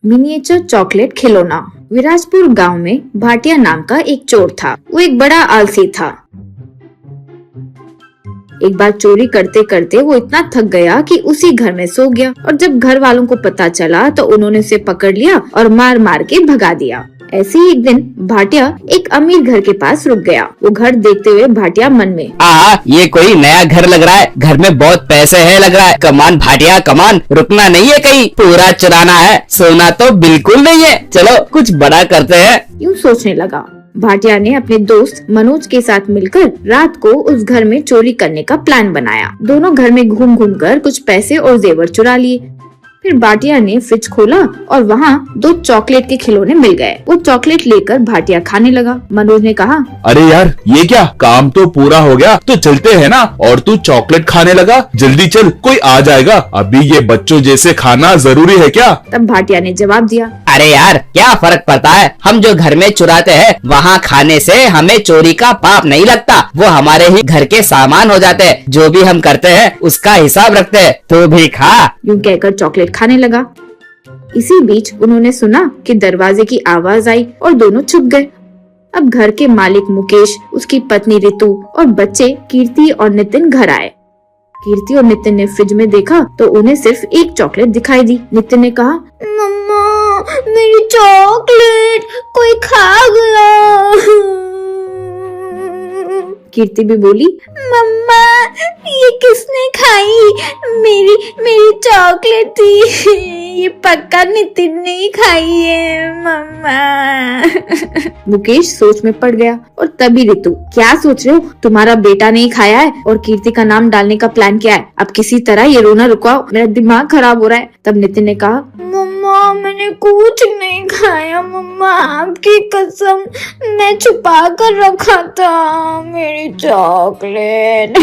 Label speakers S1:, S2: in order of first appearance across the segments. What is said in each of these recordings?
S1: Miniature chocolate खिलौना। विराजपुर गांव में भाटिया नाम का एक चोर था। वो एक बड़ा आलसी था। एक बार चोरी करते करते वो इतना थक गया कि उसी घर में सो गया और जब घर वालों को पता चला तो उन्होंने उसे पकड़ लिया और मार मार के भगा दिया। ऐसे ही एक दिन भाटिया एक अमीर घर के पास रुक गया। वो घर देखते हुए भाटिया मन में,
S2: ये कोई नया घर लग रहा है, घर में बहुत पैसे है लग रहा है। कमान भाटिया कमान, रुकना नहीं है कहीं, पूरा चुराना है, सोना तो बिल्कुल नहीं है, चलो कुछ बड़ा करते हैं।
S1: यूँ सोचने लगा। भाटिया ने अपने दोस्त मनोज के साथ मिलकर रात को उस घर में चोरी करने का प्लान बनाया। दोनों घर में घूम घूम कर कुछ पैसे और जेवर चुरा लिए। फिर भाटिया ने फ्रिज खोला और वहाँ 2 चॉकलेट के खिलौने मिल गए। वो चॉकलेट लेकर भाटिया खाने लगा। मनोज ने कहा,
S3: अरे यार ये क्या, काम तो पूरा हो गया तो चलते हैं ना, और तू चॉकलेट खाने लगा, जल्दी चल कोई आ जाएगा, अभी ये बच्चों जैसे खाना जरूरी है क्या?
S1: तब भाटिया ने जवाब दिया,
S2: अरे यार क्या फर्क पड़ता है, हम जो घर में चुराते हैं वहाँ खाने से हमें चोरी का पाप नहीं लगता, वो हमारे ही घर के सामान हो जाते हैं, जो भी हम करते हैं उसका हिसाब रखते हैं, तू भी खा।
S1: यूँ कहकर चॉकलेट खाने लगा। इसी बीच उन्होंने सुना कि दरवाजे की आवाज आई और दोनों छुप गए। अब घर के मालिक मुकेश, उसकी पत्नी रितु और बच्चे कीर्ति और नितिन घर आए। कीर्ति और नितिन ने फ्रिज में देखा तो उन्हें सिर्फ एक चॉकलेट दिखाई दी। नितिन ने कहा, मम्मा मेरी चॉकलेट कोई खा गया। कीर्ति भी बोली, मम्मा ये किसने खाई, मेरी चॉकलेट थी, ये पक्का नितिन ने ही खाई है मम्मा। मुकेश सोच में पड़ गया और तभी रितु, क्या सोच रहे हो, तुम्हारा बेटा नहीं खाया है और कीर्ति का नाम डालने का प्लान क्या है, अब किसी तरह ये रोना रुकवाओ, मेरा दिमाग खराब हो रहा है। तब नितिन ने कहा, मम्मा मैंने कुछ नहीं खाया मम्मा, आपकी कसम, मैं छुपा कर रखा था मेरी चॉकलेट।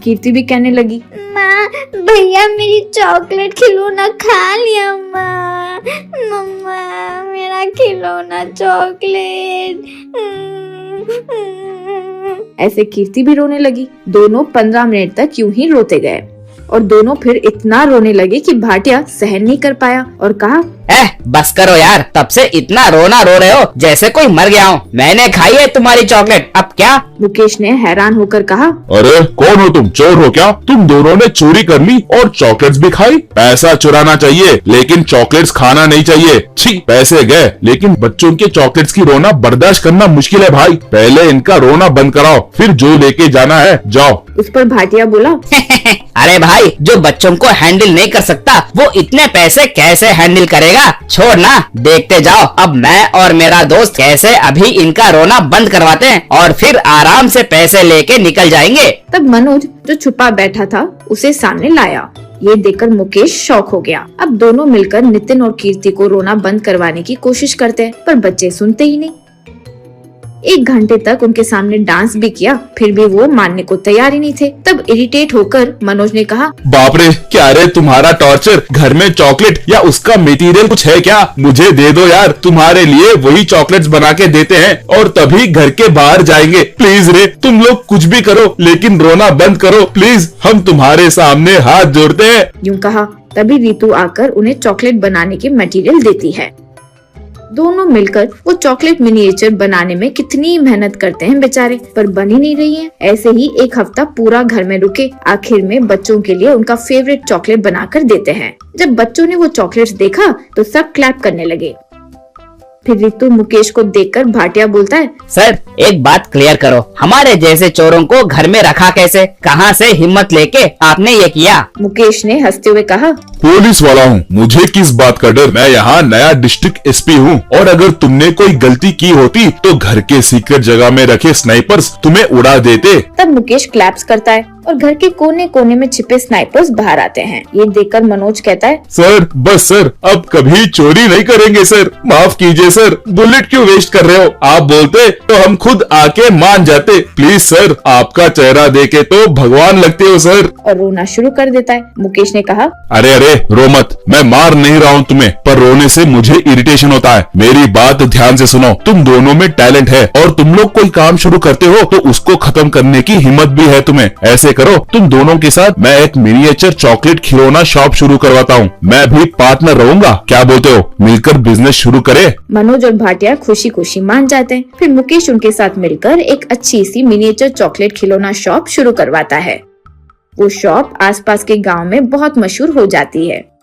S1: कीर्ति भी कहने लगी, माँ भैया मेरी चॉकलेट खिलौना खा लिया माँ, मम्मा मेरा खिलौना चॉकलेट। ऐसे कीर्ति भी रोने लगी। दोनों 15 मिनट तक यूं ही रोते गए और दोनों फिर इतना रोने लगे कि भाटिया सहन नहीं कर पाया और कहा,
S2: बस करो यार, तब से इतना रोना रो रहे हो जैसे कोई मर गया हो, मैंने खाई है तुम्हारी चॉकलेट, अब क्या?
S1: मुकेश ने हैरान होकर कहा,
S3: अरे कौन हो तुम, चोर हो क्या? तुम दोनों ने चोरी कर ली और चॉकलेट्स भी खाई? पैसा चुराना चाहिए लेकिन चॉकलेट्स खाना नहीं चाहिए। छी, पैसे गए लेकिन बच्चों के चॉकलेट्स की रोना बर्दाश्त करना मुश्किल है भाई, पहले इनका रोना बंद कराओ, फिर जो लेके जाना है जाओ।
S1: उस पर भाटिया बोला,
S2: अरे भाई जो बच्चों को हैंडल नहीं कर सकता वो इतने पैसे कैसे हैंडल करेगा, छोड़ ना, देखते जाओ अब मैं और मेरा दोस्त कैसे अभी इनका रोना बंद करवाते हैं और फिर आराम से पैसे लेके निकल जाएंगे।
S1: तब मनोज जो छुपा बैठा था उसे सामने लाया। ये देखकर मुकेश शॉक हो गया। अब दोनों मिलकर नितिन और कीर्ति को रोना बंद करवाने की कोशिश करते हैं पर बच्चे सुनते ही नहीं। 1 घंटे तक उनके सामने डांस भी किया फिर भी वो मानने को तैयार ही नहीं थे। तब इरिटेट होकर मनोज ने कहा,
S3: बाप रे क्या रे तुम्हारा टॉर्चर, घर में चॉकलेट या उसका मटेरियल कुछ है क्या, मुझे दे दो यार, तुम्हारे लिए वही चॉकलेट्स बना के देते हैं और तभी घर के बाहर जाएंगे, प्लीज रे तुम लोग कुछ भी करो लेकिन रोना बंद करो प्लीज, हम तुम्हारे सामने हाथ जोड़ते हैं।
S1: यूँ कहा तभी रितु आकर उन्हें चॉकलेट बनाने के मटेरियल देती है। दोनों मिलकर वो चॉकलेट मिनिएचर बनाने में कितनी मेहनत करते हैं बेचारे, पर बन ही नहीं रही है। ऐसे ही 1 हफ्ता पूरा घर में रुके। आखिर में बच्चों के लिए उनका फेवरेट चॉकलेट बनाकर देते हैं। जब बच्चों ने वो चॉकलेट्स देखा तो सब क्लैप करने लगे। फिर रितु मुकेश को देखकर भाटिया बोलता है,
S2: सर एक बात क्लियर करो, हमारे जैसे चोरों को घर में रखा कैसे, कहाँ से हिम्मत लेके आपने ये किया?
S1: मुकेश ने हंसते हुए कहा,
S3: पुलिस वाला हूँ, मुझे किस बात का डर, मैं यहाँ नया डिस्ट्रिक्ट एसपी हूँ और अगर तुमने कोई गलती की होती तो घर के सीक्रेट जगह में रखे स्नाइपर्स तुम्हें उड़ा देते।
S1: तब मुकेश क्लैप्स करता है और घर के कोने कोने में छिपे स्नाइपर्स बाहर आते हैं। ये देखकर मनोज कहता है,
S3: सर बस सर, अब कभी चोरी नहीं करेंगे सर, माफ कीजिए सर, बुलेट क्यों वेस्ट कर रहे हो, आप बोलते तो हम खुद आके मान जाते, प्लीज सर, आपका चेहरा देखे तो भगवान लगते हो सर।
S1: और रोना शुरू कर देता है। मुकेश ने कहा,
S3: अरे अरे रो मत, मैं मार नहीं रहा हूँ तुम्हें, पर रोने से मुझे इरिटेशन होता है। मेरी बात ध्यान से सुनो, तुम दोनों में टैलेंट है और तुम लोग कोई काम शुरू करते हो तो उसको खत्म करने की हिम्मत भी है तुम्हें। ऐसे करो, तुम दोनों के साथ मैं एक मिनिएचर चॉकलेट खिलौना शॉप शुरू करवाता हूँ, मैं भी पार्टनर रहूंगा, क्या बोलते हो? मिलकर बिजनेस शुरू करें।
S1: मनोज और भाटिया खुशी खुशी मान जाते हैं। फिर मुकेश उनके साथ मिलकर एक अच्छी सी मिनिएचर चॉकलेट खिलौना शॉप शुरू करवाता है। वो शॉप आसपास के गांव में बहुत मशहूर हो जाती है।